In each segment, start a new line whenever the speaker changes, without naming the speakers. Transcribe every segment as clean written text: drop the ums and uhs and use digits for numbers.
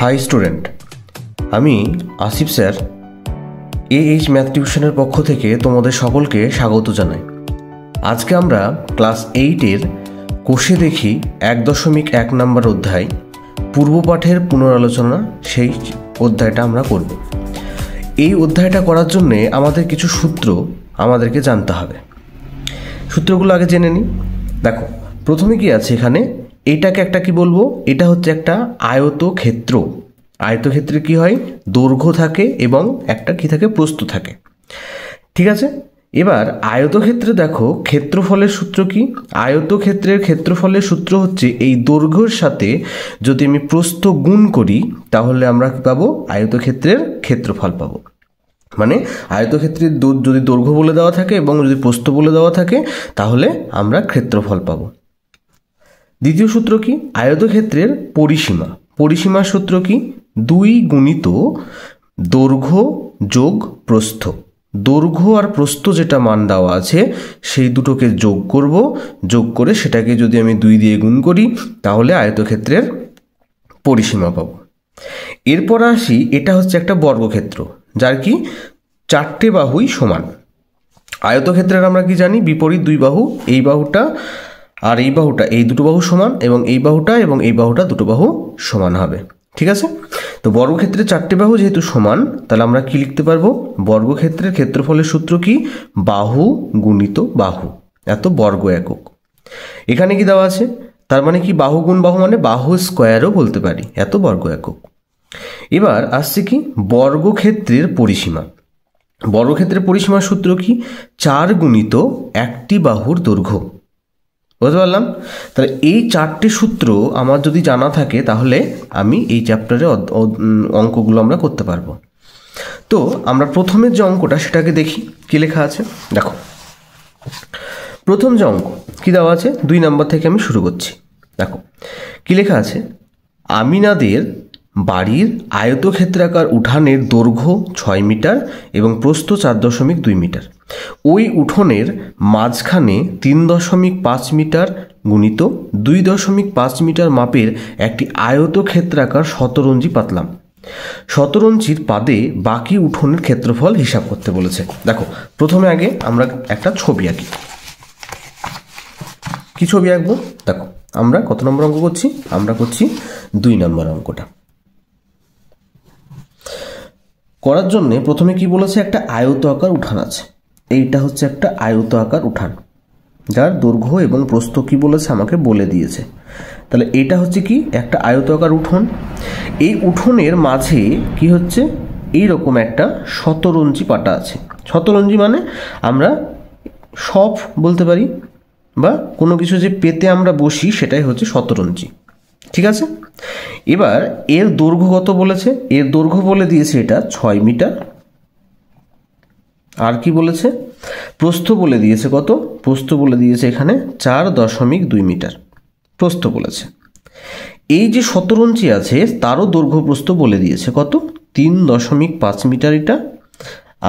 High student, আমি Asif sir AH math টিউশনের পক্ষ থেকে তোমাদের সকলকে স্বাগত জানাই। আজকে আমরা ক্লাস 8-এর কোষে দেখি 1.1 নম্বর অধ্যায় পূর্বপাঠের পুনরালোচনা, সেই অধ্যায়টা আমরা করব। এই অধ্যায়টা করার জন্যে আমাদের কিছু সূত্র আমাদেরকে জানতে হবে। সূত্রগুলো আগে জেনে নিই। দেখো, প্রথমে কি আছে এখানে, এটাকে একটা কি বলবো, এটা হচ্ছে একটা আয়তক্ষেত্র। আয়তক্ষেত্রে কি হয়, দৈর্ঘ্য থাকে এবং একটা কি থাকে, প্রস্থ থাকে। ঠিক আছে, এবার আয়তক্ষেত্রে দেখো ক্ষেত্রফলের সূত্র কি, আয়তক্ষেত্রের ক্ষেত্রফলের সূত্র হচ্ছে এই দৈর্ঘ্যের সাথে যদি আমি প্রস্থ গুণ করি তাহলে আমরা কি পাবো, আয়তক্ষেত্রের ক্ষেত্রফল পাবো। মানে আয়তক্ষেত্রের যদি দৈর্ঘ্য বলে দেওয়া থাকে এবং যদি প্রস্থ বলে দেওয়া থাকে তাহলে আমরা ক্ষেত্রফল পাবো। দ্বিতীয় সূত্র কি, আয়তক্ষেত্রের পরিসীমা। পরিসীমার সূত্র কি, 2 গুণিত দৈর্ঘ্য যোগ প্রস্থ। দৈর্ঘ্য আর প্রস্থ যেটা মান দেওয়া আছে সেই দুটোকে যোগ করব, যোগ করে সেটাকে যদি আমি 2 দিয়ে গুণ করি তাহলে আয়তক্ষেত্রের পরিসীমা পাবো। এরপর আসি, এটা হচ্ছে একটা বর্গক্ষেত্র যার কি 4টে বাহুই সমান। আয়তক্ষেত্রের আমরা কি জানি, বিপরীত 2 বাহু, এই বাহুটা আর এই বাহুটা, এই দুটো বাহু সমান, এবং এই বাহুটা এবং এই বাহুটা দুটো বাহু সমান হবে। ঠিক আছে, তো বর্গক্ষেত্রে 4টে বাহু যেহেতু সমান, তাহলে আমরা কি লিখতে পারবো, বর্গক্ষেত্রের ক্ষেত্রফলের সূত্র কি, বাহু গুণিত বাহু, এত বর্গ একক। এখানে কি দেওয়া আছে, তার মানে কি বাহু গুণ বাহু মানে বাহু স্কোয়ারও বলতে পারি, এত বর্গ একক। এবার আসছে কি, বর্গক্ষেত্রের পরিসীমা। বর্গক্ষেত্রের পরিসীমার সূত্র কি, 4 গুণিত একটি বাহুর দৈর্ঘ্য। বুঝতে পারলাম? তাহলে এই 4টে সূত্র আমার যদি জানা থাকে তাহলে আমি এই চ্যাপ্টারে অঙ্কগুলো আমরা করতে পারবো। তো আমরা প্রথমের যে অঙ্কটা সেটাকে দেখি কি লেখা আছে। দেখো, প্রথম যে অঙ্ক কি দেওয়া আছে, 2 নম্বর থেকে আমি শুরু করছি। দেখো কি লেখা আছে, আমিনাদের বাড়ির আয়তক্ষেত্রাকার উঠানের দৈর্ঘ্য 6 মিটার এবং প্রস্থ 4.2 মিটার। ওই উঠোনের মাঝখানে 3.5 মিটার গুণিত 2.5 মিটার মাপের একটি আয়তক্ষেত্রাকার শতরঞ্জি পাতলাম। শতরঞ্জির পাদে বাকি উঠোনের ক্ষেত্রফল হিসাব করতে বলেছে। দেখো, প্রথমে আগে আমরা একটা ছবি আঁকি। কি ছবি আঁকবো, দেখো আমরা কত নম্বর অঙ্ক করছি, আমরা করছি 2 নম্বর অঙ্কটা। করার জন্যে প্রথমে কি বলেছে, একটা আয়ত আকার উঠান আছে। এইটা হচ্ছে একটা আয়ত আকার উঠান যার দৈর্ঘ্য এবং প্রস্থ কি বলেছে আমাকে বলে দিয়েছে। তাহলে এটা হচ্ছে কি, একটা আয়ত আকার উঠোন। এই উঠোনের মাঝে কি হচ্ছে, এইরকম একটা শতরঞ্জি পাটা আছে। শতরঞ্জি মানে আমরা সব বলতে পারি, বা কোনো কিছু যে পেতে আমরা বসি সেটাই হচ্ছে শতরঞ্জি। ঠিক আছে, এবার এর দৈর্ঘ্য কত বলেছে, এর দৈর্ঘ্য বলে দিয়েছে এটা 6 মিটার। আর কি বলেছে, প্রস্থ বলে দিয়েছে কত, প্রস্থ বলে দিয়েছে এখানে 4.2 মিটার প্রস্থ বলেছে। এই যে শতরঞ্জি আছে তারও দৈর্ঘ্য প্রস্থ বলে দিয়েছে কত, 3.5 মিটার এটা,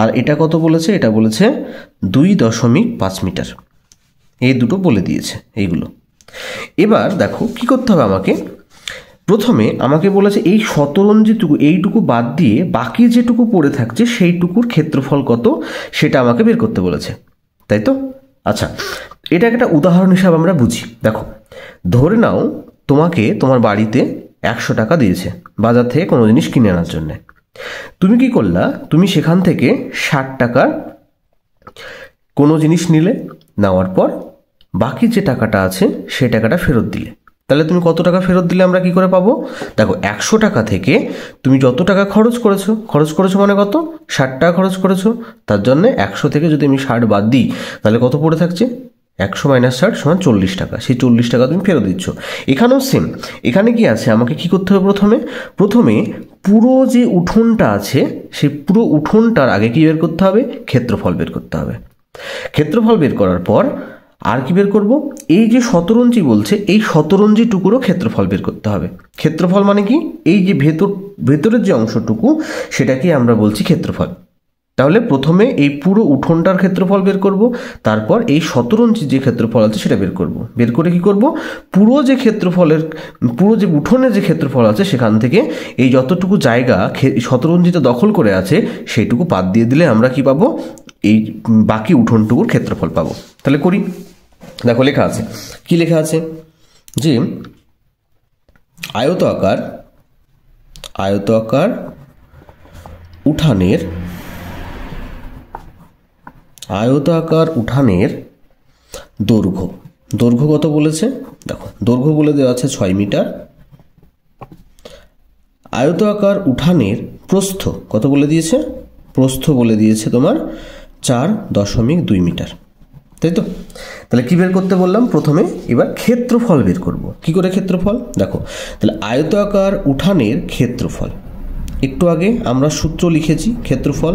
আর এটা কত বলেছে, এটা বলেছে 2.5 মিটার। এই দুটো বলে দিয়েছে এইগুলো। এবার দেখো কি করতে হবে আমাকে, প্রথমে আমাকে বলেছে এই শতরঞ্জিটুকু, এইটুকু বাদ দিয়ে বাকি যেটুকু পড়ে থাকছে সেইটুকুর ক্ষেত্রফল কত সেটা আমাকে বের করতে বলেছে, তাই তো? আচ্ছা, এটা একটা উদাহরণ হিসাবে আমরা বুঝি। দেখো, ধরে নাও তোমাকে তোমার বাড়িতে 100 টাকা দিয়েছে বাজার থেকে কোনো জিনিস কিনে আনার জন্যে। তুমি কি করলা, তুমি সেখান থেকে 60 টাকার কোনো জিনিস নিলে, নেওয়ার পর বাকি যে টাকাটা আছে সেই টাকাটা ফেরত দিলে। তাহলে তুমি কত টাকা ফেরত দিলে আমরা কি করে পাবো, দেখো 100 টাকা থেকে তুমি যত টাকা খরচ করেছো মানে কত, 60 টাকা খরচ করেছো, তার জন্য 100 থেকে যদি আমি 60 বাদ দিই তাহলে কত পড়ে থাকছে, 100 - 60 = 40 টাকা। সেই 40 টাকা তুমি ফেরত দিচ্ছ। এখানেও সেম, এখানে কি আছে, আমাকে কি করতে হবে, প্রথমে পুরো যে উঠোনটা আছে সেই পুরো উঠোনটার আগে কি বের করতে হবে, ক্ষেত্রফল বের করতে হবে। ক্ষেত্রফল বের করার পর আর কি বের করব, এই যে শতরঞ্জি বলছে এই শতরঞ্জি টুকুরও ক্ষেত্রফল বের করতে হবে। ক্ষেত্রফল মানে কি, এই যে ভেতরের যে অংশটুকু সেটাকে আমরা বলছি ক্ষেত্রফল। তাহলে প্রথমে এই পুরো উঠোনটার ক্ষেত্রফল বের করব, তারপর এই 17 ইঞ্চি যে ক্ষেত্রফল আছে সেটা বের করব। বের করে কি করব, পুরো যে উঠোনের যে ক্ষেত্রফল আছে সেখান থেকে এই যতটুকু জায়গা 17 ইঞ্চিতে দখল করে আছে সেইটুকু বাদ দিয়ে দিলে আমরা কি পাবো, এই বাকি উঠোনটুকুর ক্ষেত্রফল পাবো। তাহলে করি, দেখো লেখা আছে, কি লেখা আছে যে আয়তাকার উঠানের দৈর্ঘ্য কত বলেছে, দেখো দৈর্ঘ্য বলে দেওয়া আছে 6 মিটার। আয়তাকার উঠানের প্রস্থ কত বলে দিয়েছে, প্রস্থ বলে দিয়েছে তোমার 4.2 মিটার, তাই তো। তাহলে কি বের করতে বললাম, প্রথমে এবার ক্ষেত্রফল বের করব। কি করে ক্ষেত্রফল, দেখো তাহলে আয়তাকার উঠানের ক্ষেত্রফল, একটু আগে আমরা সূত্র লিখেছি ক্ষেত্রফল।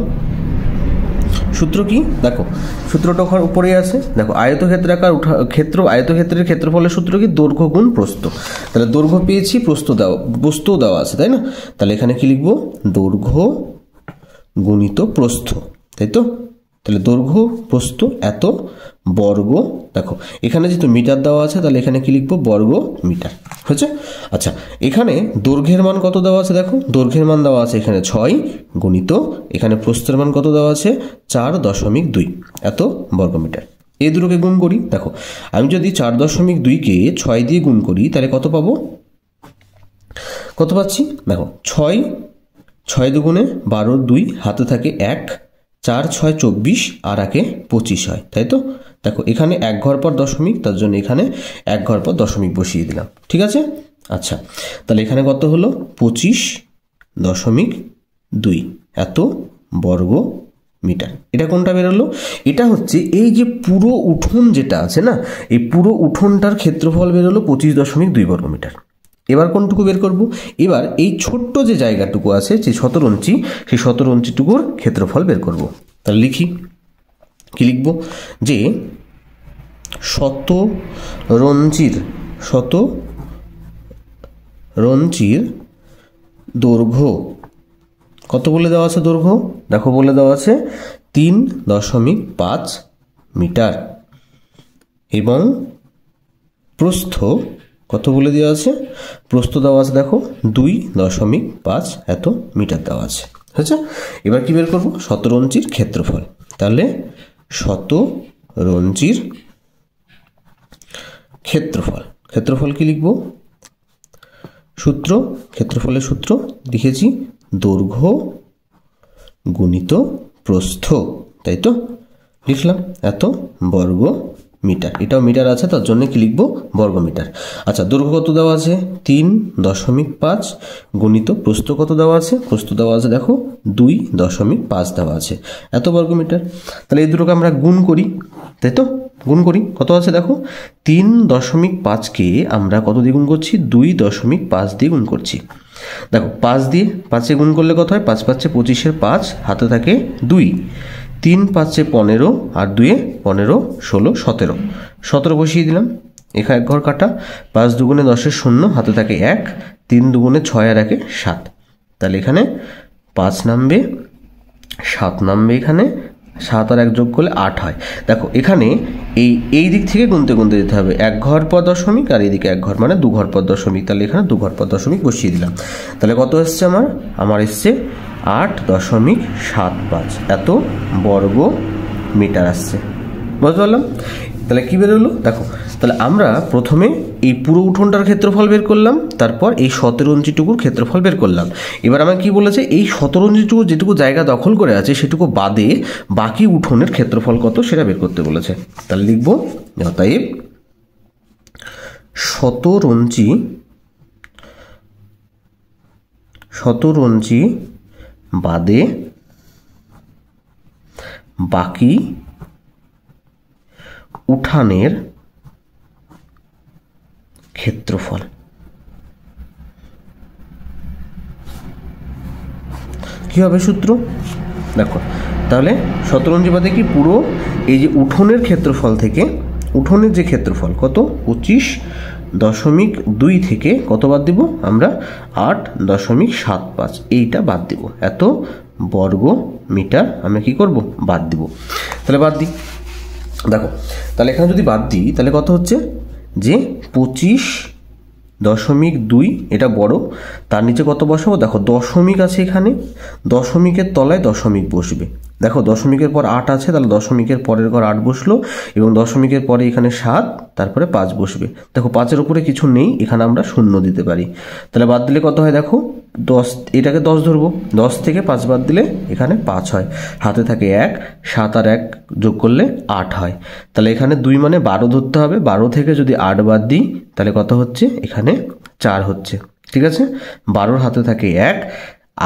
সূত্র কি, দেখো সূত্রটা উপরে আছে, দেখো আয়তক্ষেত্রের ক্ষেত্রফলের সূত্র কি, দৈর্ঘ্য গুণ প্রস্থ। তাহলে দৈর্ঘ্য পেয়েছি, প্রস্থও দেওয়া আছে, তাই না। তাহলে এখানে কি লিখবো, দৈর্ঘ্য গুণিত প্রস্থ, তাই তো। তাহলে দৈর্ঘ্য প্রস্থ এত বর্গ, দেখো এখানে যেহেতু মিটার দেওয়া আছে তাহলে এখানে কি লিখবো, বর্গ মিটার হয়েছে। আচ্ছা, এখানে দৈর্ঘ্যের মান কত দেওয়া আছে, দেখো দৈর্ঘ্যের মান দেওয়া আছে এখানে 6 গুণিত এখানে প্রস্থের মান কত দেওয়া আছে 4.2 এত বর্গমিটার। এই দুটোকে গুণ করি, দেখো আমি যদি 4.2কে 6 দিয়ে গুণ করি তাহলে কত পাবো, কত পাচ্ছি, দেখো 6 দুগুণে 12, 2 হাতে থাকে 1, 4 6 24 আর 1 25 হয়, তাই তো। দেখো এখানে 1 ঘর পর দশমিক, তার জন্য এখানে 1 ঘর পর দশমিক বসিয়ে দিলাম, ঠিক আছে। আচ্ছা, তাহলে এখানে কত হলো 25.2 এত বর্গ মিটার। এটা কোনটা বেরোলো, এটা হচ্ছে এই যে পুরো উঠোন যেটা আছে না, এই পুরো উঠোনটার ক্ষেত্রফল বেরোলো 25.2 বর্গ মিটার। এবার কোনটুকু বের করব, এবার এই ছোট্ট যে জায়গাটুকু আছে যে 17 ইঞ্চি, সেই 17 ইঞ্চিটুকুর ক্ষেত্রফল বের করব। তাহলে লিখি, কি লিখব, যে শতরঞ্চির দৈর্ঘ্য কত বলে দেওয়া আছে, দৈর্ঘ্য দেখো বলে দেওয়া আছে 3.5 মিটার এবং প্রস্থ কত বলে দেওয়া আছে, প্রস্থ দেওয়া আছে দেখো 2.5 এত মিটার দেওয়া আছে, আচ্ছা। এবার কি বের করবো, 17 ইঞ্চির ক্ষেত্রফল। তাহলে 17 ইঞ্চির ক্ষেত্রফল কি লিখবো, সূত্র, ক্ষেত্রফলের সূত্র লিখেছি দৈর্ঘ্য গুণিত প্রস্থ, তাই তো, লিখলাম এত বর্গ মিটার। এটাও মিটার আছে তার জন্য কি লিখবো, বর্গ মিটার। আচ্ছা, দৈর্ঘ্য কত দেওয়া আছে 3.5 গুণিত প্রস্থ কত দেওয়া আছে, প্রস্থ দেওয়া আছে দেখো 2.5 দেওয়া আছে এত বর্গ মিটার। তাহলে এই দুটোকে আমরা গুণ করি, তাই তো, গুণ করি, কত আছে দেখো 3.5কে আমরা কত দিয়ে গুণ করছি, 2.5 দিয়ে গুণ করছি। দেখো 5 দিয়ে 5-এ গুণ করলে কত হয়, 5 5 25-এর 5 হাতে থাকে 2, 3 5 15 আর 2 15 16 17 বসিয়ে দিলাম, এখানে 1 ঘর কাটা, 5 দুগুণে 10-এর 0 হাতে থাকে 1, 3 দুগুণে 6 আর 1 7, তাহলে এখানে 5 নামবে, 7 নামবে, এখানে 7 আর 1 যোগ করলে 8 হয়। দেখো এখানে এই দিক থেকে গুনতে যেতে হবে, 1 ঘর পর দশমিক আর এইদিকে 1 ঘর মানে 2 ঘর পর দশমিক, তাহলে এখানে 2 ঘর পর দশমিক বসিয়ে দিলাম। তাহলে কত এসছে আমার এসছে 8.75 এত বর্গ মিটার আসছে, বুঝতে পারলাম। তাহলে কি বেরোলো, দেখো তাহলে আমরা প্রথমে এই পুরো উঠোনটার ক্ষেত্রফল বের করলাম, তারপর এই 17 ইঞ্চিটুকুর ক্ষেত্রফল বের করলাম। এবার আমার কি বলেছে, এই 17 ইঞ্চিটুকু যেটুকু জায়গা দখল করে আছে সেটুকু বাদে বাকি উঠোনের ক্ষেত্রফল কত সেটা বের করতে বলেছে। তাহলে লিখবো, অতএব 17 ইঞ্চি বাদে বাকি উঠানের ক্ষেত্রফল। কি হবে সূত্র, দেখো তাহলে 17 ইঞ্চি বাদে কি পুরো এই যে উঠোনের ক্ষেত্রফল থেকে, উঠোনের যে ক্ষেত্রফল কত 25 8.2 থেকে কত বাদ দিব আমরা 8.75 এইটা বাদ দিব, এত বর্গ মিটার আমরা কি করব বাদ দিব। তাহলে বাদ দিই, দেখো তাহলে এখানে যদি বাদ দিই তাহলে কত হচ্ছে যে 25.2, এটা বড়, তার নিচে কত বসাবো, দেখো দশমিক আছে এখানে, দশমিকের তলায় দশমিক বসবে। দেখো দশমিকের পর 8 আছে, তাহলে দশমিকের পরের ঘর 8 বসলো, এবং দশমিকের পরে এখানে 7, তারপরে 5 বসবে। দেখো 5-এর উপরে কিছু নেই, এখানে আমরা 0 দিতে পারি। তাহলে বাদ দিলে কত হয়, দেখো 10, এটাকে 10 ধরবো, 10 থেকে 5 বাদ দিলে এখানে 5 হয়, হাতে থাকে 1, 7 আর 1 যোগ করলে 8 হয়। তাহলে এখানে 2 মানে 12 ধরতে হবে, 12 থেকে যদি 8 বাদ দিই তাহলে কত হচ্ছে, এখানে 4 হচ্ছে। ঠিক আছে, 12 হাতে থাকে 1,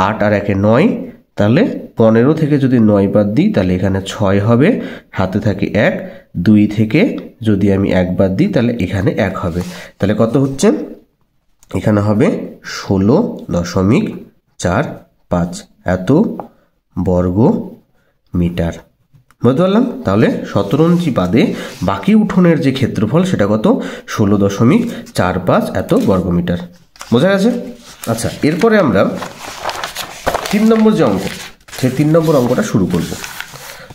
8 আর 1 9, তাহলে 15 থেকে যদি 9 বাদ দিই তাহলে এখানে 6 হবে, হাতে থাকে 1, 2 থেকে যদি আমি 1 বাদ দিই তাহলে এখানে 1 হবে। তাহলে কত হচ্ছে, এখানে হবে 16.45 এত বর্গ মিটার। বুঝতে পারলাম? তাহলে 17 ইঞ্চি বাদে বাকি উঠোনের যে ক্ষেত্রফল সেটা কত, 16.45 এত বর্গ মিটার। বোঝা গেছে? আচ্ছা, এরপরে আমরা 3 নম্বর যে অঙ্ক, সেই 3 নম্বর অঙ্কটা শুরু করব।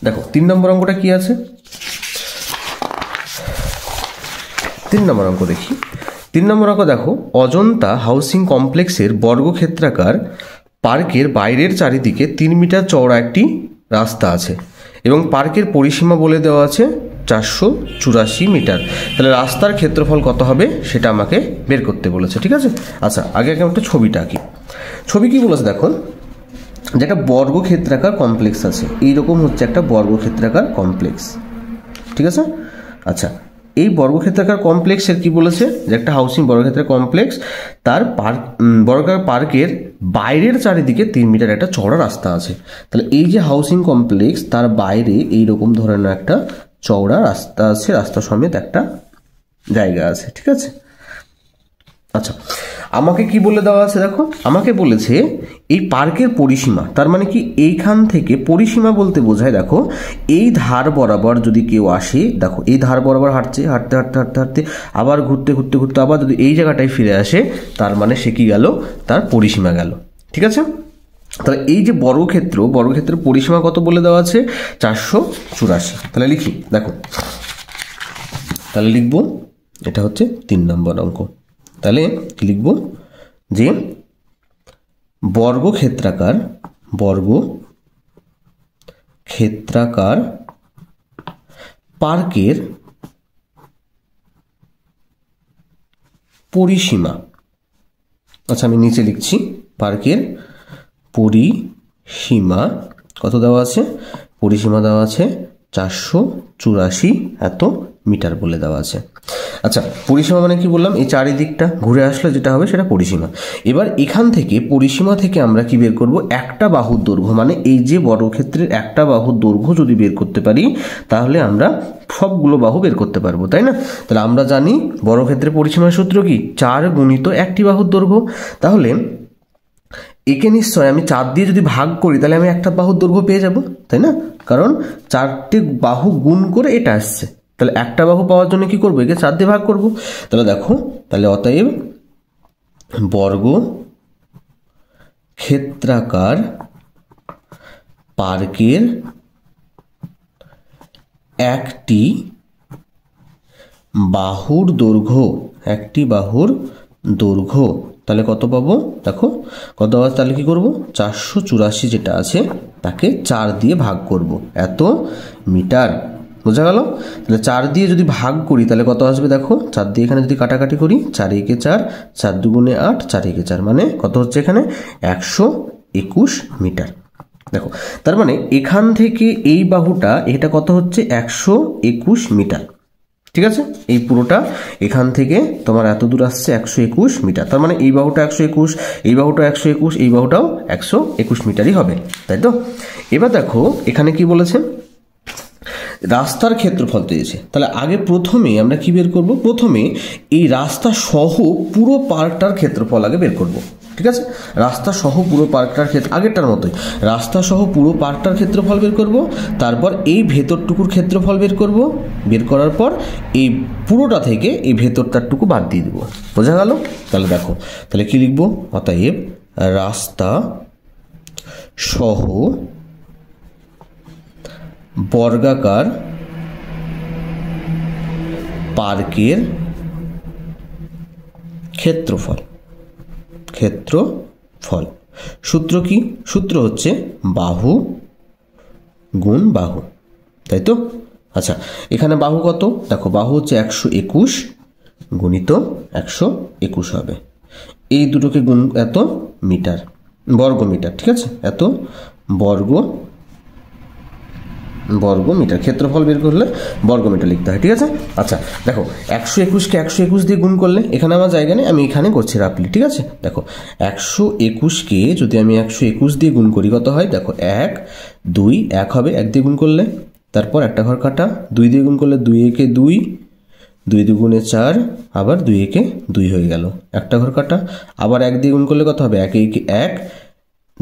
দেখো 3 নম্বর অঙ্কটা কি আছে, 3 নম্বর অঙ্ক দেখি। 3 নম্বর অঙ্ক দেখো, অজন্তা হাউসিং কমপ্লেক্সের বর্গক্ষেত্রাকার পার্কের বাইরের চারিদিকে 3 মিটার চওড়া একটি রাস্তা আছে এবং পার্কের পরিসীমা বলে দেওয়া আছে 484 মিটার। তাহলে রাস্তার ক্ষেত্রফল কত হবে সেটা আমাকে বের করতে বলেছে। ঠিক আছে, আচ্ছা আগে একটা ছবিটা আঁকি। ছবি কি বলেছে দেখো, যে একটা বর্গক্ষেত্রাকার কমপ্লেক্স আছে, এইরকম হচ্ছে একটা বর্গক্ষেত্রাকার কমপ্লেক্স। ঠিক আছে, আচ্ছা এই বর্গক্ষেত্রাকার কমপ্লেক্সের কি বলেছে, যে একটা হাউসিং বর্গক্ষেত্রাকার কমপ্লেক্স, তার বর্গাকার পার্কের বাইরের চারিদিকে 3 মিটার একটা চওড়া রাস্তা আছে। তাহলে এই যে হাউসিং কমপ্লেক্স, তার বাইরে এইরকম ধরনের একটা চওড়া রাস্তা আছে, রাস্তা সমেত একটা জায়গা আছে। ঠিক আছে, আচ্ছা আমাকে কি বলে দেওয়া আছে, দেখো আমাকে বলেছে এই পার্কের পরিসীমা, তার মানে কি এইখান থেকে পরিসীমা বলতে বোঝায়, দেখো এই ধার বরাবর যদি কেউ আসে, দেখো এই ধার বরাবর হাঁটছে, হাঁটতে হাঁটতে হাঁটতে হাঁটতে আবার ঘুরতে ঘুরতে ঘুরতে আবার যদি এই জায়গাটায় ফিরে আসে, তার মানে সে কি গেল, তার পরিসীমা গেল। ঠিক আছে, তাহলে এই যে বর্গক্ষেত্রের পরিসীমা কত বলে দেওয়া আছে, 484। তাহলে লিখি, দেখো তাহলে লিখবো, এটা হচ্ছে 3 নম্বর অঙ্ক। তাহলে কি লিখব, যে বর্গক্ষেত্রাকার পার্কের পরিসীমা, আচ্ছা আমি নিচে লিখছি, পার্কের পরিসীমা কত দেওয়া আছে, পরিসীমা দেওয়া আছে 484 এত মিটার বলে দেওয়া আছে। আচ্ছা পরিসীমা মানে কি বললাম, এই চারিদিকটা ঘুরে আসলে যেটা হবে সেটা পরিসীমা। এবার এখান থেকে পরিসীমা থেকে আমরা কি বের করব, একটা বাহুর দৈর্ঘ্য, মানে এই যে বর্গক্ষেত্রের একটা বাহুর দৈর্ঘ্য যদি বের করতে পারি তাহলে আমরা সবগুলো বাহু বের করতে পারবো, তাই না? তাহলে আমরা জানি বর্গক্ষেত্রের পরিসীমার সূত্র কি, 4 গুণিত একটি বাহুর দৈর্ঘ্য। তাহলে একে নিশ্চয় আমি 4 দিয়ে যদি ভাগ করি তাহলে আমি একটা বাহুর দৈর্ঘ্য পেয়ে যাব, তাই না? কারণ 4টে বাহু গুণ করে এটা আসছে, তাহলে একটা বাহু পাওয়ার জন্য কি করবো, একে 4 দিয়ে ভাগ করব। তাহলে দেখো, তাহলে অতএব বর্গক্ষেত্রাকার পার্কের একটি বাহুর দৈর্ঘ্য, তাহলে কত পাবো, দেখো কত আছে, তাহলে কি করব, 484 যেটা আছে তাকে 4 দিয়ে ভাগ করব, এত মিটার। বোঝা গেল? তাহলে 4 দিয়ে যদি ভাগ করি তাহলে কত আসবে, দেখো 4 দিয়ে এখানে যদি কাটাকাটি করি, 4 একে 4, 4 দুগুণে 8, 4 একে 4, মানে কত হচ্ছে এখানে 121 মিটার। দেখো তার মানে এখান থেকে এই বাহুটা, এটা কত হচ্ছে 121 মিটার। ঠিক আছে, এই পুরোটা এখান থেকে তোমার এত দূর আসছে 121 মিটার। তার মানে এই বাহুটা 121, এই বাহুটা 121, এই বাহুটাও 121 মিটারই হবে, তাই তো? এবার দেখো এখানে কি বলেছে, রাস্তার ক্ষেত্রফল দিয়েছে। তাহলে আগে প্রথমে আমরা কি বের করব, প্রথমে এই রাস্তা সহ পুরো পার্কটার ক্ষেত্রফল আগে বের করব। ঠিক আছে, রাস্তা সহ পুরো পার্কটার ক্ষেত্রে আগেরটার মতোই রাস্তা সহ পুরো পার্কটার ক্ষেত্রফল বের করব, তারপর এই ভেতরটুকুর ক্ষেত্রফল বের করব, বের করার পর এই পুরোটা থেকে এই ভেতরটারটুকু বাদ দিয়ে দেবো। বোঝা গেল? তাহলে দেখো, তাহলে কি লিখবো? অতএব রাস্তা সহ বর্গাকার পার্কের ক্ষেত্রফল। সূত্র কি? সূত্র হচ্ছে বাহু গুণ বাহু, তাই তো? আচ্ছা, এখানে বাহু কত? দেখো, বাহু হচ্ছে 121 গুণিত 121 হবে। এই দুটোকে গুণ এত মিটার, বর্গ মিটার, ঠিক আছে? এত বর্গ মিটার। ক্ষেত্রফল বের করলে বর্গ মিটার লিখতে হয়, ঠিক আছে? আচ্ছা দেখো, 121কে 121 দিয়ে গুণ করলে, এখানে আমার জায়গা নেই, আমি এখানে করছি রাফলি, ঠিক আছে? দেখো, 121কে যদি আমি 121 দিয়ে গুণ করি কত হয়? দেখো, 1 2 1 হবে, 1 দিয়ে গুণ করলে, তারপর একটা ঘর কাটা, 2 দিয়ে গুণ করলে 2 একে 2, 2 দুগুণে 4, আবার 2 একে 2 হয়ে গেল, একটা ঘর কাটা, আবার 1 দিয়ে গুণ করলে কত হবে? 1 একে 1,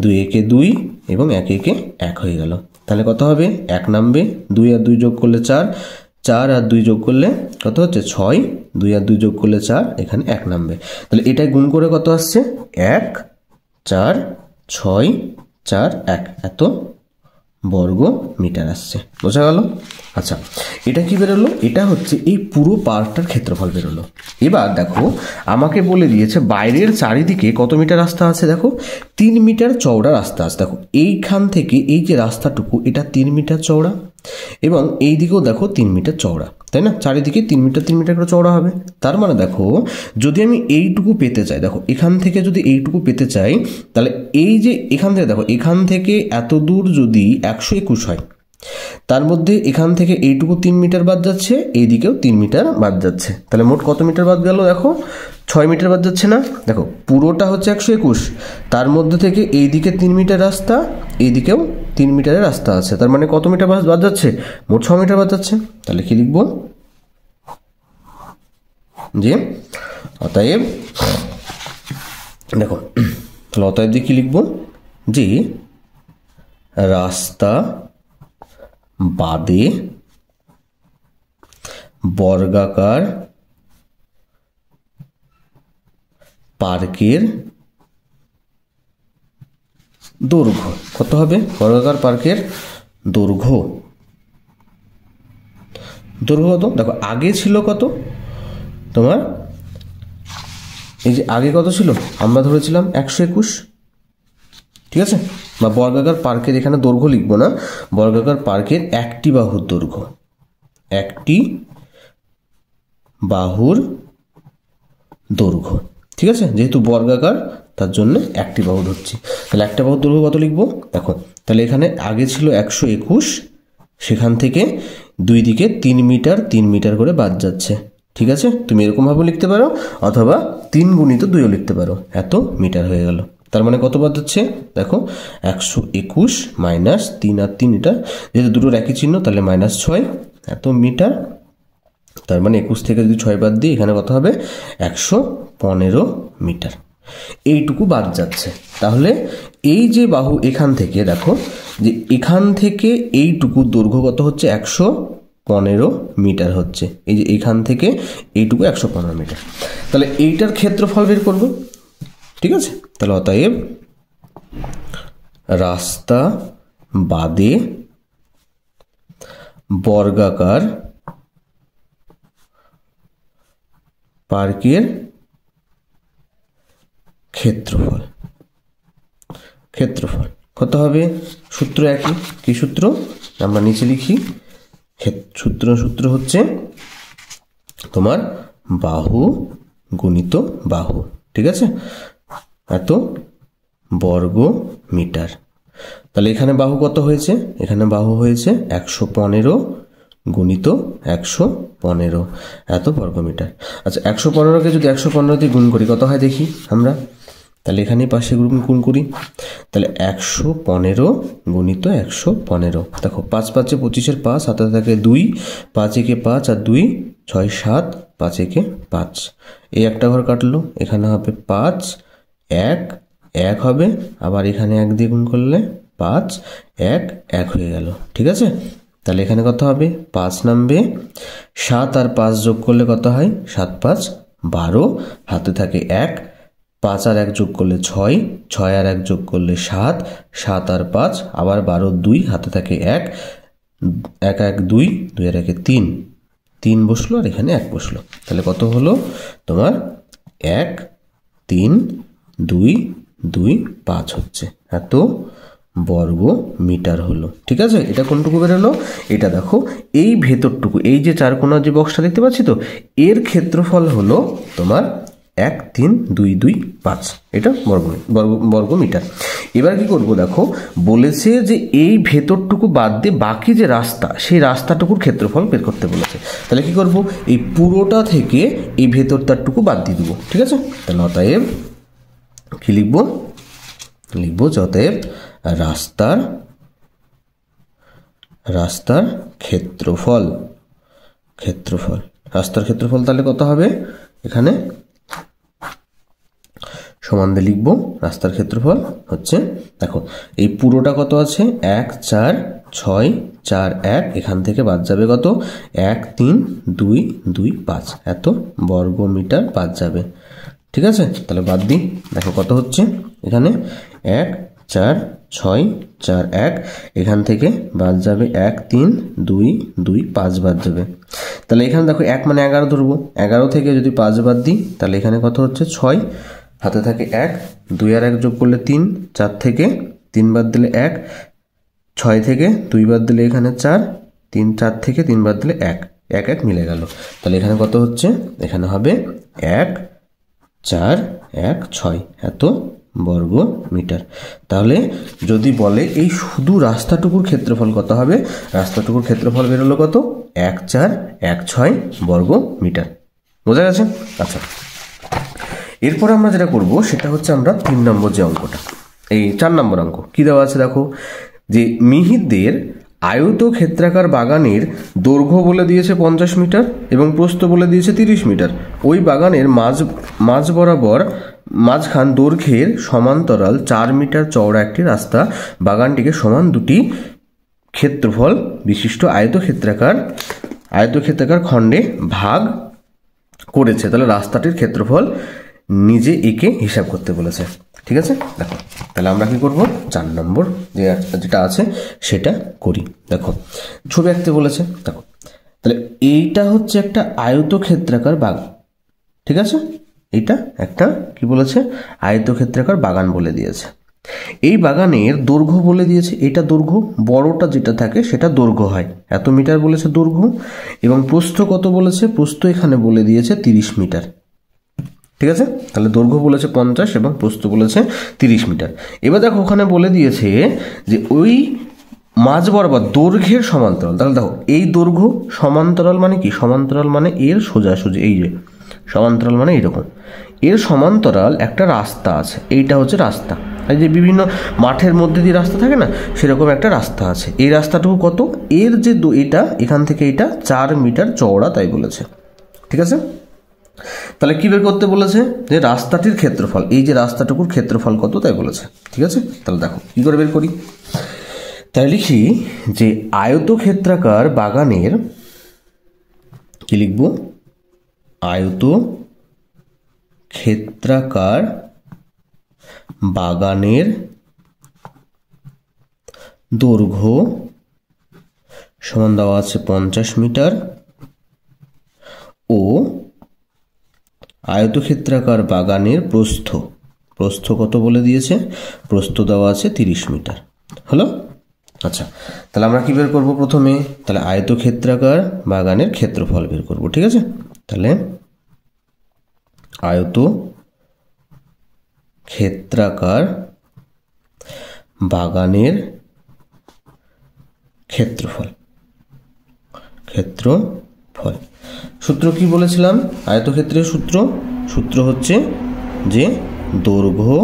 2 একে 2 এবং 1 একে 1 হয়ে গেল। তাহলে কত হবে? 1 নামবে, 2 আর 2 যোগ করলে 4, 4 আর 2 যোগ করলে কত হচ্ছে? 6, 2 আর 2 যোগ করলে 4, এখানে 1 নামবে। তাহলে এটাই গুণ করে কত আসছে? 1 4 6 4 1, এত বর্গ মিটার আসছে। বোঝা গেল? আচ্ছা, এটা কি বেরোলো? এটা হচ্ছে এই পুরো পার্কটার ক্ষেত্রফল বেরোলো। এবার দেখো, আমাকে বলে দিয়েছে বাইরের চারিদিকে কত মিটার রাস্তা আছে। দেখো, 3 মিটার চওড়া রাস্তা আছে। দেখো, এইখান থেকে এই যে রাস্তাটুকু, এটা 3 মিটার চওড়া, এবং এই দিকেও দেখো 3 মিটার চওড়া, তাই না? চারিদিকে 3 মিটার করে চওড়া হবে। তার মানে দেখো, যদি আমি এইটুকু পেতে চাই, দেখো এখান থেকে যদি এইটুকু পেতে চাই, তাহলে এই যে এখান থেকে, দেখো এখান থেকে এত দূর যদি 121 হয়, তার মধ্যে এখান থেকে এইটুকু 3 মিটার বাদ যাচ্ছে, এইদিকেও 3 মিটার বাদ যাচ্ছে, তাহলে মোট কত মিটার বাদ গেল? দেখো, 6 মিটার বাদ যাচ্ছে না? দেখো, পুরোটা হচ্ছে 121, তার মধ্যে থেকে এইদিকে 3 মিটার রাস্তা, এইদিকেও 3 মিটারের রাস্তা আছে, তার মানে কত মিটার বাদ যাচ্ছে? মোট 6 মিটার বাদ যাচ্ছে। তাহলে কি লিখবো? যে অতএব, দেখো, তাহলে অতএব দিয়ে কি লিখবো? যে রাস্তা বাদে বর্গাকার পার্কের দৈর্ঘ্য কত হবে? বর্গাকার পার্কের দৈর্ঘ্য কত? দেখো, আগে ছিল কত তোমার? এই যে আগে কত ছিল? আমরা ধরেছিলাম 121, ঠিক আছে? বা বর্গাকার পার্কের, এখানে দৈর্ঘ্য লিখবো না, বর্গাকার পার্কের একটি বাহুর দৈর্ঘ্য, একটি বাহুর দৈর্ঘ্য, ঠিক আছে? যেহেতু বর্গাকার, তার জন্য একটি বাহু ধরছি। তাহলে একটা বাহুর দৈর্ঘ্য কত লিখবো? দেখো, তাহলে এখানে আগে ছিল 121, সেখান থেকে দুই দিকে 3 মিটার করে বাদ যাচ্ছে, ঠিক আছে? তুমি এরকমভাবে লিখতে পারো, অথবা 3 গুণিত 2ও লিখতে পারো, এত মিটার হয়ে গেল। তার মানে কত বাদ যাচ্ছে? দেখো, 121 মাইনাস 3 আর 3, এটা যেহেতু দুটোর একই চিহ্ন, তাহলে -6, এত মিটার। তার মানে 21 থেকে যদি 6 বাদ দিই, এখানে কত হবে? 115 মিটার। এইটুকু বাদ যাচ্ছে। তাহলে এই যে বাহু, এখান থেকে দেখো, যে এখান থেকে এইটুকু দৈর্ঘ্য কত হচ্ছে? 115 মিটার হচ্ছে। এই যে এখান থেকে এইটুকু 115 মিটার। তাহলে এইটার ক্ষেত্রফল বের করব, ঠিক আছে? তাহলে অতএব রাস্তা বাদে বর্গাকার পার্কের ক্ষেত্রফল কত হবে? সূত্র একই। কি সূত্র? আমরা নিচে লিখি। সূত্র হচ্ছে তোমার বাহু গুণিত বাহু, ঠিক আছে? এত বর্গ মিটার। তাহলে এখানে বাহু কত হয়েছে? এখানে বাহু হয়েছে 115 গুণিত 115, এত বর্গ মিটার। আচ্ছা, 115কে যদি 115 দিয়ে গুণ করি কত হয় দেখি আমরা। তাহলে এখানে পাশে গুণ করি, তাহলে 115 গুণিত 115। দেখো, 5 5 25-এর 5, হাতে থাকে 2, 5 একে 5 আর 2 6 7, 5 একে 5, এই একটা ঘর কাটলো, এখানে হবে 5 1 1 হবে, আবার এখানে 1 দিয়ে গুণ করলে 5, 1 1 হয়ে গেল। ঠিক আছে, তাহলে এখানে কত হবে? 5 নামবে। 7 আর 5 যোগ করলে কত হয়? 7 5 12, হাতে থাকে 1, 5 আর 1 যোগ করলে 6, 6 আর 1 যোগ করলে 7, 7 আর 5 আবার 12 2, হাতে থাকে 1, 1 1 2, 2 আর 1 3, 3 বসলো আর এখানে 1 বসলো। তাহলে কত হলো তোমার? 1 3 2 2 5 হচ্ছে, এত বর্গ মিটার হলো। ঠিক আছে, এটা কোনটুকু বেরোলো? এটা দেখো এই ভেতরটুকু, এই যে চারকোনা যে বক্সটা দেখতে পাচ্ছি তো, এর ক্ষেত্রফল হলো তোমার 1 3 2 2 5, এটা বর্গ মিটার। এবার কি করব? দেখো বলেছে যে এই ভেতরটুকু বাদ দিয়ে বাকি যে রাস্তা, সেই রাস্তাটুকুর ক্ষেত্রফল বের করতে বলেছে। তাহলে কি করব? এই পুরোটা থেকে এই ভেতরটারটুকু বাদ দিয়ে দেবো। ঠিক আছে, তাহলে অতএব কি লিখবো? লিখবো অতএব রাস্তার ক্ষেত্রফল, রাস্তার ক্ষেত্রফল তাহলে কত হবে? এখানে সমান দিয়ে লিখবো রাস্তার ক্ষেত্রফল হচ্ছে, দেখো এই পুরোটা কত আছে? 1 4 6 4 1, এখান থেকে বাদ যাবে কত? 1 3 2 2 5, এত বর্গ মিটার বাদ যাবে। ঠিক আছে, তাহলে বাদ দিই, দেখো কত হচ্ছে এখানে? 1 4 6 4 1, এখান থেকে বাদ যাবে 1 3 2 2 5 বাদ যাবে। তাহলে এখানে দেখো 1 মানে 11 ধরবো, 11 থেকে যদি 5 বাদ দিই তাহলে এখানে কত হচ্ছে? 6, হাতে থাকে 1, 2 আর 1 যোগ করলে 3, 4 থেকে 3 বাদ দিলে 1, 6 থেকে 2 বাদ দিলে এখানে 4, 3 4 থেকে 3 বাদ দিলে 1, 1 1 মিলে গেল। তাহলে এখানে কত হচ্ছে? এখানে হবে 1 4 1 6, এত বর্গ মিটার। তাহলে যদি বলে এই শুধু রাস্তাটুকুর ক্ষেত্রফল কত হবে? রাস্তাটুকুর ক্ষেত্রফল বেরোলো কত? 1 4 1 6 বর্গ মিটার। বোঝা গেছে? আচ্ছা, এরপর আমরা যেটা করব সেটা হচ্ছে আমরা 3 নম্বর যে অঙ্কটা, এই 4 নম্বর অঙ্ক কি দেওয়া আছে দেখো, যে মিহিরদের আয়তক্ষেত্রাকার বাগানের দৈর্ঘ্য বলে দিয়েছে 50 মিটার এবং প্রস্থ বলে দিয়েছে 30 মিটার। ওই বাগানের মাঝ বরাবর মাঝখান দৈর্ঘ্যের সমান্তরাল 4 মিটার চওড়া একটি রাস্তা বাগানটিকে সমান দুটি ক্ষেত্রফল বিশিষ্ট আয়তক্ষেত্রাকার খণ্ডে ভাগ করেছে। তাহলে রাস্তাটির ক্ষেত্রফল নিজে একে হিসাব করতে বলেছে। ঠিক আছে, দেখো তাহলে আমরা কি করব? 4 নম্বর যেটা আছে সেটা করি। দেখো ছবি আঁকতে বলেছে, দেখো তাহলে এইটা হচ্ছে একটা আয়তক্ষেত্রাকার বাগান। ঠিক আছে, এটা একটা কি বলেছে? আয়তক্ষেত্রাকার বাগান বলে দিয়েছে। এই বাগানের দৈর্ঘ্য বলে দিয়েছে, এটা দৈর্ঘ্য, বড়টা যেটা থাকে সেটা দৈর্ঘ্য হয়, এত মিটার বলেছে দৈর্ঘ্য। এবং প্রস্থ কত বলেছে? প্রস্থ এখানে বলে দিয়েছে 30 মিটার। ঠিক আছে, তাহলে দৈর্ঘ্য বলেছে 50 এবং প্রস্থ বলেছে 30 মিটার। এবার দেখো ওখানে বলে দিয়েছে যে ওই মাঝ বরাবর দৈর্ঘ্যের সমান্তরাল। তাহলে দেখো এই দৈর্ঘ্য সমান্তরাল মানে কি? সমান্তরাল মানে এর সোজাসুজি, এই যে সমান্তরাল মানে এইরকম, এর সমান্তরাল একটা রাস্তা আছে, এইটা হচ্ছে রাস্তা। এই যে বিভিন্ন মাঠের মধ্যে দিয়ে রাস্তা থাকে না, সেরকম একটা রাস্তা আছে। এই রাস্তাটুকু কত? এর যে এটা এখান থেকে এটা 4 মিটার চওড়া, তাই বলেছে। ঠিক আছে, তাহলে কি বের করতে বলেছে? যে রাস্তাটির ক্ষেত্রফল, এই যে রাস্তাটুকুর ক্ষেত্রফল কত তাই বলেছে। ঠিক আছে, তাহলে দেখো কি করে বের করি। তাই লিখি যে আয়তক্ষেত্রাকার বাগানের, কি লিখব? আয়তক্ষেত্রাকার বাগানের দৈর্ঘ্য সমান দেওয়া আছে 50 মিটার ও আয়তক্ষেত্রাকার বাগানের প্রস্থ কত বলে দিয়েছে? প্রস্থ দেওয়া আছে 30 মিটার। হলো? আচ্ছা, তাহলে আমরা কি বের করব প্রথমে? তাহলে আয়তক্ষেত্রাকার বাগানের ক্ষেত্রফল বের করব। ঠিক আছে, তাহলে আয়তক্ষেত্রাকার বাগানের ক্ষেত্রফল। সূত্র কি বলেছিলাম? আয়তক্ষেত্রের সূত্র হচ্ছে যে দৈর্ঘ্য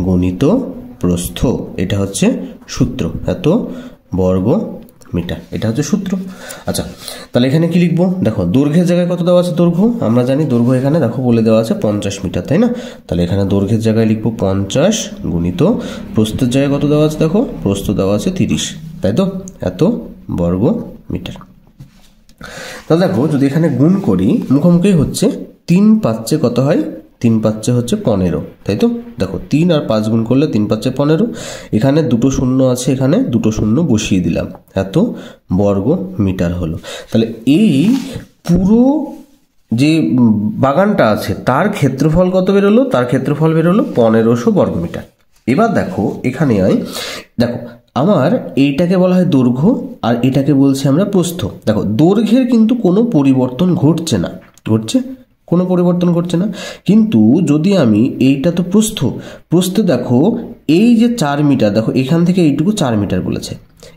গুণিত প্রস্থ, এটা হচ্ছে সূত্র, এত বর্গ মিটার। এটা হচ্ছে সূত্র। আচ্ছা, তাহলে এখানে কি লিখবো? দেখো দৈর্ঘ্যের জায়গায় কত দেওয়া আছে? দৈর্ঘ্য আমরা জানি, দৈর্ঘ্য এখানে দেখো বলে দেওয়া আছে 50 মিটার, তাই না? তাহলে এখানে দৈর্ঘ্যের জায়গায় লিখবো 50 গুণিত প্রস্থের জায়গায় কত দেওয়া আছে? দেখো প্রস্থ দেওয়া আছে 30, তাই তো? এত বর্গ মিটার। তাহলে দেখো যদি এখানে গুণ করি, মুখোমুখি হচ্ছে 3 5 কত হয়? 3 5 হচ্ছে 15, তাই তো? দেখো 3 আর 5 গুণ করলে 3 5 15। এখানে দুটো শূন্য আছে, এখানে দুটো শূন্য বসিয়ে দিলাম, এত বর্গ মিটার হলো। তাহলে এই পুরো যে বাগানটা আছে তার ক্ষেত্রফল কত বেরোলো? তার ক্ষেত্রফল বেরোলো 1500 বর্গ মিটার। এবার দেখো এখানে দেখো আমার এইটাকে বলা হয় দৈর্ঘ্য আর এটাকে বলছি আমরা প্রস্থ। দেখো দৈর্ঘ্যের কিন্তু কোনো পরিবর্তন ঘটছে না, কোনো পরিবর্তন ঘটছে না। কিন্তু যদি আমি এইটা তো প্রস্থে দেখো এই যে 4 মিটার, দেখো এখান থেকে এইটুকু 4 মিটার বলেছে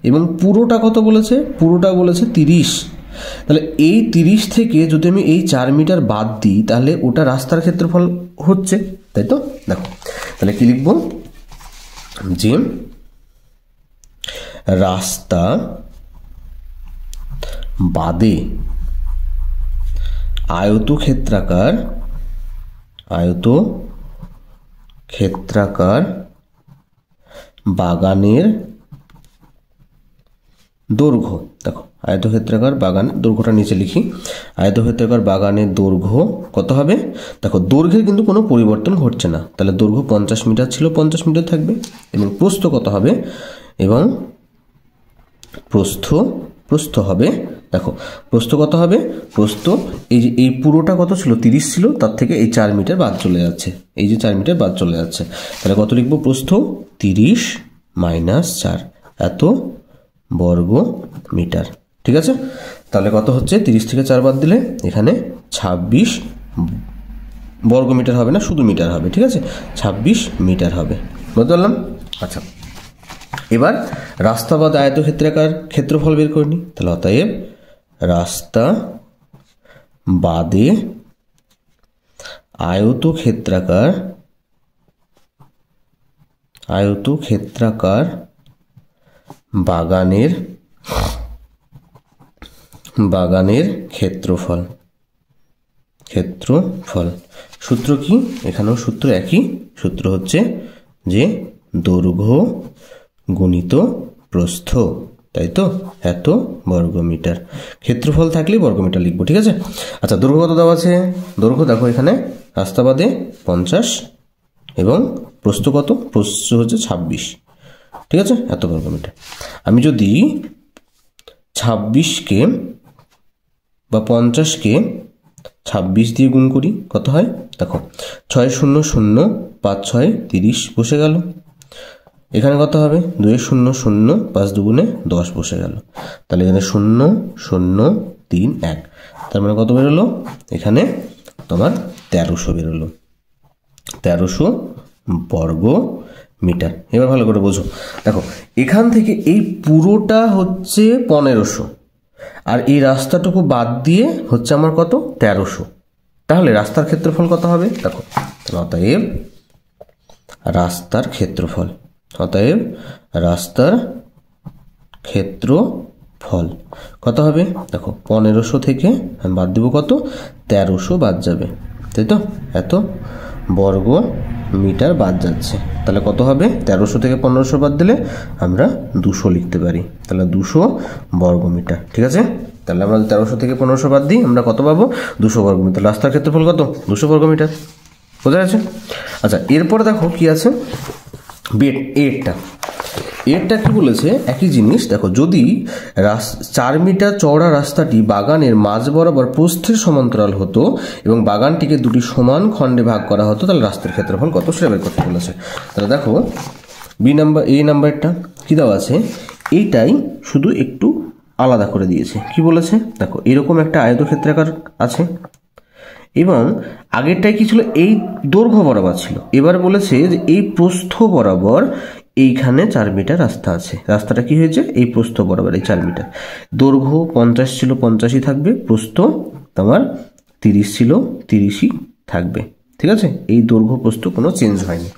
এবং পুরোটা কত বলেছে? পুরোটা বলেছে 30। তাহলে এই 30 থেকে যদি আমি এই 4 মিটার বাদ দিই তাহলে ওটা রাস্তার ক্ষেত্রফল হচ্ছে, তাই তো? দেখো তাহলে কি লিখবো? যে রাস্তা বাদে আয়তক্ষেত্রাকার বাগানের দৈর্ঘ্য। দেখো আয়তক্ষেত্রাকার বাগান দৈর্ঘ্যটা নিচে লিখি। আয়তক্ষেত্রাকার বাগানের দৈর্ঘ্য কত হবে? দেখো দৈর্ঘ্যের কিন্তু কোনো পরিবর্তন ঘটছে না, তাহলে দৈর্ঘ্য 50 মিটার ছিল 50 মিটার থাকবে। এবং প্রস্থ কত হবে? এবং প্রস্থ হবে, দেখো প্রস্থ কত হবে? প্রস্থ এই যে এই পুরোটা কত ছিল? 30 ছিল, তার থেকে এই 4 মিটার বাদ চলে যাচ্ছে, এই যে 4 মিটার বাদ চলে যাচ্ছে। তাহলে কত লিখবো? প্রস্থ 30 মাইনাস 4 এত বর্গ মিটার। ঠিক আছে? তাহলে কত হচ্ছে? 30 থেকে 4 বাদ দিলে এখানে 26 বর্গ মিটার হবে না, শুধু মিটার হবে। ঠিক আছে? 26 মিটার হবে, বুঝতে পারলাম? আচ্ছা, এবার রাস্তা বাদে আয়তক্ষেত্রাকার ক্ষেত্রফল বের করে নিই। তাহলে অতএব রাস্তা বাদে আয়তক্ষেত্রাকার বাগানের ক্ষেত্রফল। সূত্র কি? এখানেও সূত্র একই, সূত্র হচ্ছে যে দৈর্ঘ্য গুণিত প্রস্থ, তাই তো? এত বর্গ মিটার। ক্ষেত্রফল থাকলে বর্গ মিটার লিখবো। ঠিক আছে? আচ্ছা, দৈর্ঘ্য কত দেওয়া আছে? দৈর্ঘ্য দেখো এখানে রাস্তা বাদে 50 এবং প্রস্থ কত? প্রস্থ হচ্ছে 26। ঠিক আছে? এত বর্গ মিটার। আমি যদি 26কে বা 50কে 26 দিয়ে গুণ করি কত হয়? দেখো 6 0 0 5 6 30 বসে গেল। এখানে কত হবে? 2 0 0 5 2 10 বসে গেল। তাহলে এখানে 0 0 3 1, তার মানে কত বেরোলো? এখানে তোমার 1300 বেরোলো, 1300 বর্গ মিটার। এবার ভালো করে বোঝো। দেখো এখান থেকে এই পুরোটা হচ্ছে 1500 আর এই রাস্তাটুকু বাদ দিয়ে হচ্ছে আমার কত? 1300। তাহলে রাস্তার ক্ষেত্রফল কত হবে? দেখো অতএব রাস্তার ক্ষেত্রফল কত হবে? দেখো 1500 থেকে আমি বাদ দেবো কত? 1300 বাদ যাবে, তাই তো? এত বর্গ মিটার বাদ যাচ্ছে। তাহলে কত হবে? 1300 থেকে 1500 বাদ দিলে আমরা 200 লিখতে পারি। তাহলে 200 বর্গ মিটার। ঠিক আছে? তাহলে আমরা 1300 থেকে 1500 বাদ দিই, আমরা কত পাবো? 200 বর্গ মিটার। রাস্তার ক্ষেত্রফল কত? 200 বর্গ মিটার। বোঝা যাচ্ছে? আচ্ছা, এরপরে দেখো কি আছে? এরটা কি বলেছে? একই জিনিস। দেখো যদি 4 মিটার চওড়া রাস্তাটি বাগানের মাঝ বরাবর প্রস্থের সমান্তরাল হতো এবং বাগানটিকে দুটি সমান খণ্ডে ভাগ করা হতো তাহলে রাস্তার ক্ষেত্রফল কত সেটা বের করতে বলেছে। তাহলে দেখো এই নাম্বারটা কি দেওয়া আছে? এইটাই শুধু একটু আলাদা করে দিয়েছে। কি বলেছে? দেখো এরকম একটা আয়তক্ষেত্রাকার আছে এবং আগেরটাই কি ছিল? এই দৈর্ঘ্য বরাবর ছিল। এবার বলেছে যে এই প্রস্থ বরাবর এইখানে 4 মিটার রাস্তা আছে। রাস্তাটা কি হয়েছে? এই প্রস্থ বরাবর এই 4 মিটার। দৈর্ঘ্য 50 ছিল 50ই থাকবে, প্রস্থ তোমার 30 ছিল 30ই থাকবে। ঠিক আছে? এই দৈর্ঘ্য প্রস্থ কোনো চেঞ্জ হয়নি।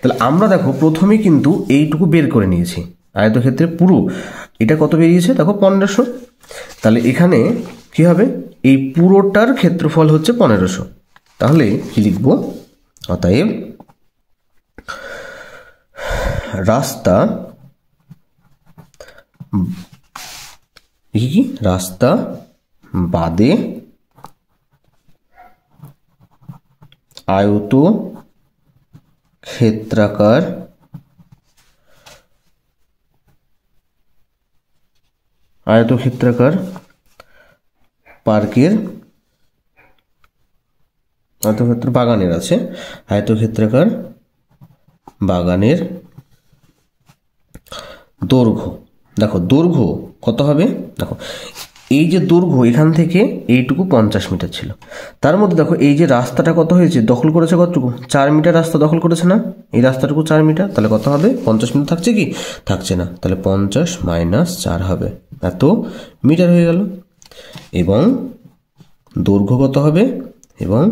তাহলে আমরা দেখো প্রথমে কিন্তু এইটুকু বের করে নিয়েছি। আয়তক্ষেত্রে পুরো এটা কত বেরিয়েছে দেখো 1500। তাহলে এখানে কি হবে, এই পুরোটার ক্ষেত্রফল হচ্ছে 1500। তাহলে কি লিখব, অতএব রাস্তা কি রাস্তা বাদে আয়ত ক্ষেত্রাকার পার্কের আয়তক্ষেত্র বাগানের আছে, আয়তক্ষেত্রাকার বাগানের দৈর্ঘ্য। দেখো দৈর্ঘ্য কত হবে, দেখো এই যে দৈর্ঘ্য এখান থেকে এইটুকু 50 মিটার ছিল, তার মধ্যে দেখো এই যে রাস্তাটা কত হয়েছে, দখল করেছে কতটুকু, 4 মিটার রাস্তা দখল করেছে না, এই রাস্তাটুকু 4 মিটার। তাহলে কত হবে, 50 মিটার থাকছে কি, থাকছে না, তাহলে 50 - 4 হবে, এত মিটার হয়ে গেল। এবং দৈর্ঘ্য কত হবে, এবং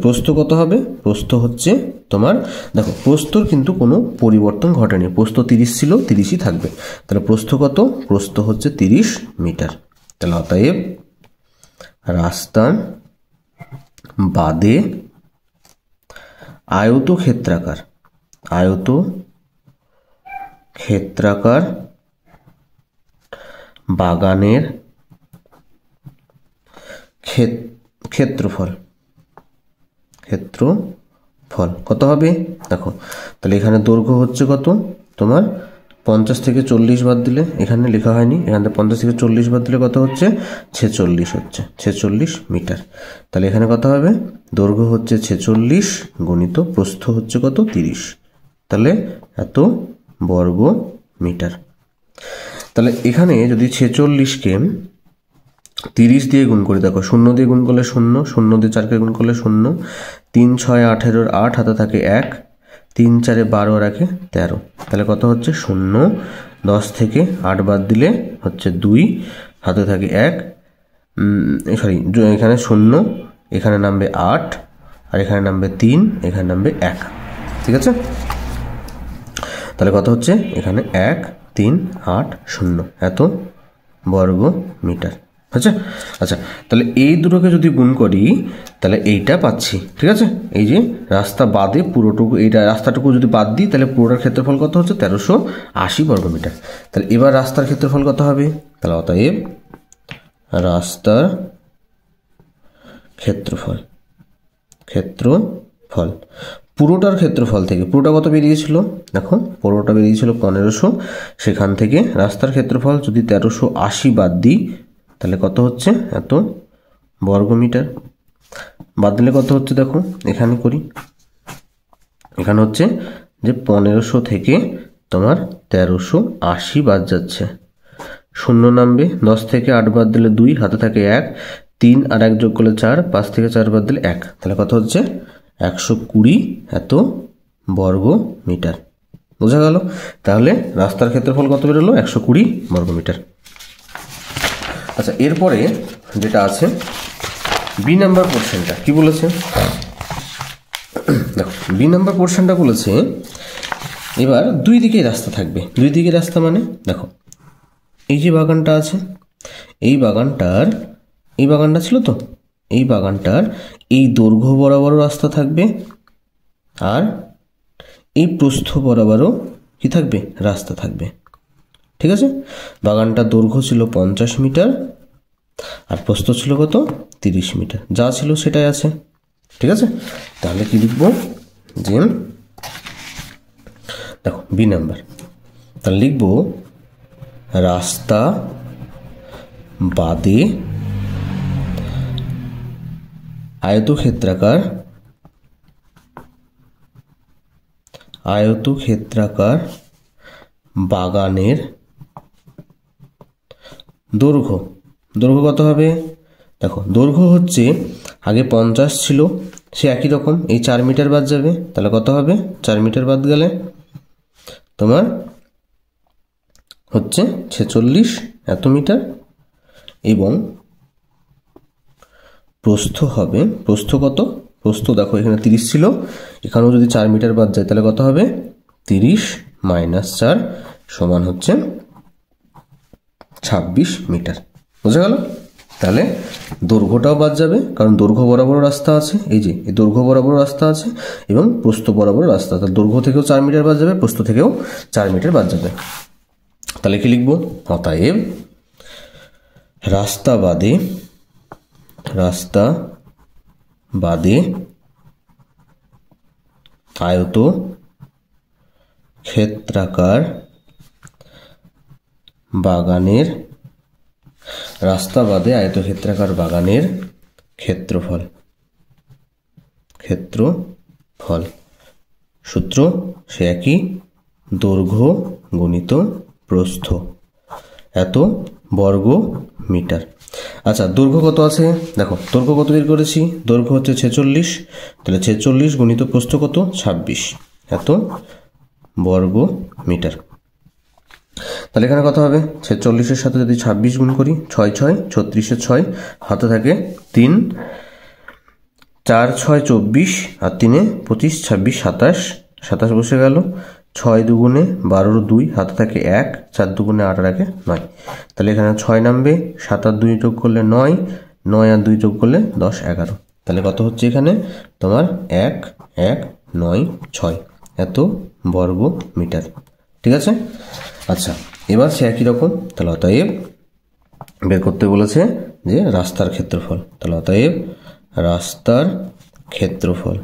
প্রস্থ কত হবে, প্রস্থ হচ্ছে তোমার, দেখো প্রস্থর কিন্তু কোনো পরিবর্তন ঘটেনি, প্রস্থ 30 ছিল, 30ই থাকবে। তাহলে প্রস্থ কত, প্রস্থ হচ্ছে 30 মিটার। তাহলে অতএব রাস্তা বাদে আয়তক্ষেত্রাকার বাগানের ক্ষেত্রফল কত হবে, দেখো তাহলে এখানে দৈর্ঘ্য হচ্ছে কত তোমার, 50 থেকে 40 বাদ দিলে, এখানে লেখা হয়নি, এখান থেকে 50 থেকে 40 বাদ দিলে কত হচ্ছে, 46 হচ্ছে, 46 মিটার। তাহলে এখানে কত হবে, দৈর্ঘ্য হচ্ছে 46 গুণিত প্রস্থ হচ্ছে কত, 30, তাহলে এত বর্গ মিটার। তাহলে এখানে যদি 46কে 30 দিয়ে গুণ করি, দেখো 0 দিয়ে গুণ করলে 0, 0 দিয়ে 4কে গুণ করলে 0, 3 6 18, 8 হাতে থাকে 1, 3 4 12 রাখে 13, তাহলে কত হচ্ছে 0, 10 থেকে 8 বাদ দিলে হচ্ছে 2, হাতে থাকে 1, এখানে 0, এখানে নামবে 8, আর এখানে নামবে 3, এখানে নামবে 1, ঠিক আছে। তাহলে কত হচ্ছে এখানে 1 3 8 0 এত বর্গ মিটার। আচ্ছা আচ্ছা, তাহলে এই দুটোকে যদি গুণ করি তাহলে এইটা পাচ্ছি, ঠিক আছে। এই যে রাস্তা বাদে পুরোটুকু, এইটা রাস্তাটুকু যদি বাদ দিই তাহলে পুরোটার ক্ষেত্রফল কত হচ্ছে, 1380 বর্গমিটার। তাহলে এবার রাস্তার ক্ষেত্রফল কত হবে, তাহলে অতএব রাস্তার ক্ষেত্রফল পুরোটার ক্ষেত্রফল থেকে, পুরোটা কত বেরিয়েছিল, দেখো পুরোটা বেরিয়েছিল 1500, সেখান থেকে রাস্তার ক্ষেত্রফল যদি 1380 বাদ দিই তাহলে কত হচ্ছে, এত বর্গমিটার। বাদ দিলে কত হচ্ছে, দেখো এখানে করি, এখানে হচ্ছে যে 1500 থেকে তোমার 1380 বাদ যাচ্ছে, 0 নামবে, 10 থেকে 8 বাদ দিলে 2, হাতে থাকে 1, 3 আর 1 যোগ করলে 4, 5 থেকে 4 বাদ দিলে 1, তাহলে কত হচ্ছে 120 এত বর্গ মিটার। বোঝা গেল, তাহলে রাস্তার ক্ষেত্রফল কত বেরোলো, 120 বর্গমিটার। আচ্ছা, এরপরে যেটা আছে বি নাম্বার পোর্শনটা কি বলেছে, দেখো বি নাম্বার পোর্শনটা বলেছে এবার দুই দিকেই রাস্তা থাকবে। দুই দিকে রাস্তা মানে দেখো এই যে বাগানটা আছে, এই বাগানটা ছিল তো, এই বাগানটার এই দৈর্ঘ্য বরাবরও রাস্তা থাকবে, আর এই প্রস্থ বরাবরও কি থাকবে, রাস্তা থাকবে, ঠিক আছে। বাগানটার দৈর্ঘ্য ছিল 50 মিটার আর প্রস্থ ছিল কত, 30 মিটার, যা ছিল সেটাই আছে, ঠিক আছে। তাহলে কি লিখব, যে দেখো বি নাম্বার, তাহলে লিখব রাস্তা বাদে আয়তক্ষেত্রাকার বাগানের দৈর্ঘ্য কত হবে, দেখো দৈর্ঘ্য হচ্ছে আগে 50 ছিল, সে একই রকম, এই 4 মিটার বাদ যাবে, তাহলে কত হবে, 4 মিটার বাদ গেলে তোমার হচ্ছে 46 এত মিটার। এবং প্রস্থ হবে, প্রস্থ কত, প্রস্থ দেখো এখানে 30 ছিল, এখানেও যদি 4 মিটার বাদ যায় তাহলে কত হবে, 30 - 4 সমান হচ্ছে 26 মিটার। বুঝা গেল? তাহলে দৈর্ঘ্যটাও বাদ যাবে, কারণ দৈর্ঘ্য বরাবর রাস্তা আছে, এই যে এই দৈর্ঘ্য বরাবর রাস্তা আছে এবং প্রস্থ বরাবর রাস্তা, তাহলে দৈর্ঘ্য থেকেও 4 মিটার বাদ যাবে, প্রস্থ থেকেও 4 মিটার বাদ যাবে। তাহলে কি লিখব? অতএব রাস্তা বাদে আয়ত ক্ষেত্রাকার বাগানের ক্ষেত্রফল সূত্র সে একই, দৈর্ঘ্য গুণিত প্রস্থ এত বর্গ মিটার। আচ্ছা, দৈর্ঘ্য কত আছে দেখো, দৈর্ঘ্য কত বের করেছি, দৈর্ঘ্য হচ্ছে 46, তাহলে 46 গুণিত প্রস্থ কত 26, এত বর্গ মিটার। তাহলে এখানে কত হবে, 46-এর সাথে যদি 26 গুণ করি, 6 6 36-এর 6, হাতে থাকে 3, 4 6 24 আর 3 25, 26 27, 27 বসে গেল, 6 দুগুণে 12 2, হাতে থাকে 1, 4 দুগুণে 8 আর 1 9, তাহলে এখানে 6 নামবে, 7 আর 2 যোগ করলে 9, 9 আর 2 যোগ করলে 10 11, তাহলে কত হচ্ছে এখানে তোমার 1 1 9 6 এত বর্গ মিটার। ঠিক আছে? আচ্ছা, এবার সে একই রকম, তাহলে অতএব বের করতে বলেছে যে রাস্তার ক্ষেত্রফল, তাহলে অতএব রাস্তার ক্ষেত্রফল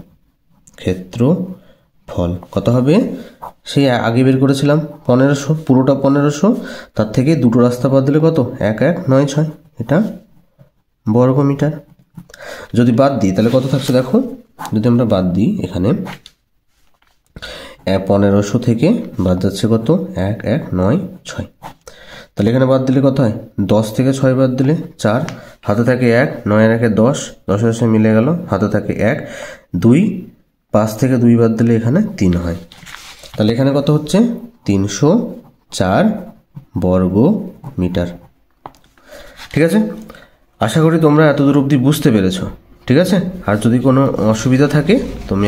কত হবে, সেই আগে বের করেছিলাম 1500, পুরোটা 1500, তার থেকে দুটো রাস্তা বাদ দিলে কত 1 1 9 6, এটা বর্গ মিটার। যদি বাদ দিই তাহলে কত থাকছে দেখো, যদি আমরা বাদ দিই এখানে 1500 থেকে বাদ যাচ্ছে কত 1 1 9 6, তাহলে এখানে বাদ দিলে কত হয়, 10 থেকে 6 বাদ দিলে 4, হাতে থাকে 1, 9 আর 1 10, 10 10 মিলে গেল, হাতে থাকে 1 2, 5 থেকে 2 বাদ দিলে এখানে 3 হয়, তাহলে এখানে কত হচ্ছে 304 বর্গ মিটার। ঠিক আছে? আশা করি তোমরা এতদূর অবধি বুঝতে পেরেছো। ঠিক আছে? আর যদি কোনো অসুবিধা থাকে তুমি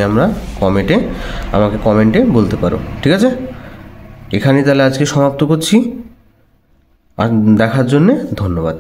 আমাকে কমেন্টে বলতে পারো। ঠিক আছে? এখানেই তাহলে আজকে সমাপ্ত করছি, আর দেখার জন্যে ধন্যবাদ।